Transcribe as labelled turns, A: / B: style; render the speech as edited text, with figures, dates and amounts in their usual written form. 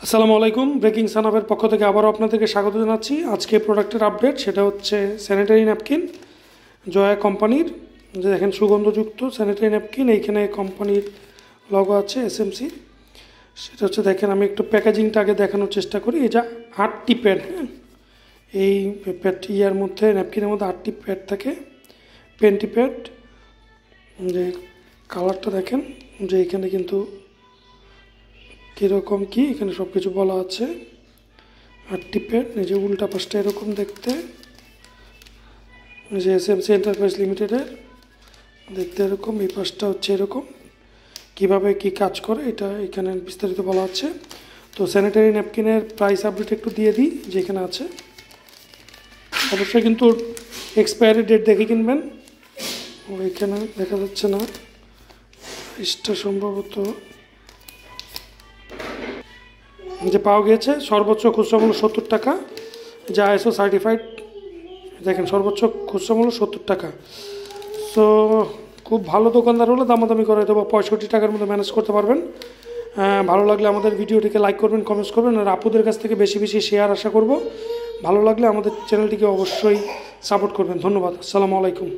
A: আসসালামু আলাইকুম। ব্রেকিং সানাফের পক্ষ থেকে আবারও আপনাদেরকে স্বাগত জানাচ্ছি। আজকে প্রোডাক্টের আপডেট, সেটা হচ্ছে স্যানিটারি ন্যাপকিন জয়া কোম্পানির। যে দেখেন সুগন্ধযুক্ত স্যানিটারি ন্যাপকিন, এইখানে কোম্পানির লগো আছে এসএমসি। সেটা হচ্ছে দেখেন, আমি একটু প্যাকেজিংটা আগে দেখানোর চেষ্টা করি। এটা 8টি প্যাড, হ্যাঁ, এই প্যাড ইয়ার মধ্যে ন্যাপকিনের মধ্যে 8টি প্যাড থাকে, পেন্টি প্যাড। যে কালারটা দেখেন, যে এখানে কিন্তু কীরকম কী এখানে সব কিছু বলা আছে। 8টি প্যাড, নিজে উল্টা পাশটা এরকম দেখতে, যে এসএমসি এন্টারপ্রাইজ লিমিটেডের দেখতে এরকম। এই পাশটা হচ্ছে এরকম, কিভাবে কি কাজ করে এটা এখানে বিস্তারিত বলা আছে। তো স্যানিটারি ন্যাপকিনের প্রাইস আপডেট একটু দিয়ে দিই, যেখানে আছে। অবশ্যই কিন্তু এক্সপায়ারি ডেট দেখে কিনবেন। এখানে দেখা যাচ্ছে না, প্রাইসটা সম্ভবত যে পাওয়া গিয়েছে সর্বোচ্চ খুচরা মূল্য 70 টাকা, যা আইএসও সার্টিফাইড। দেখেন সর্বোচ্চ খুচরা মূল্য 70 টাকা। সো খুব ভালো দোকানদার হলে দামাদামি করে দেবো, 65 টাকার মধ্যে ম্যানেজ করতে পারবেন। ভালো লাগলে আমাদের ভিডিওটিকে লাইক করবেন, কমেন্টস করবেন, আর আপুদের কাছ থেকে বেশি বেশি শেয়ার আশা করব। ভালো লাগলে আমাদের চ্যানেলটিকে অবশ্যই সাপোর্ট করবেন। ধন্যবাদ। আসসালামু আলাইকুম।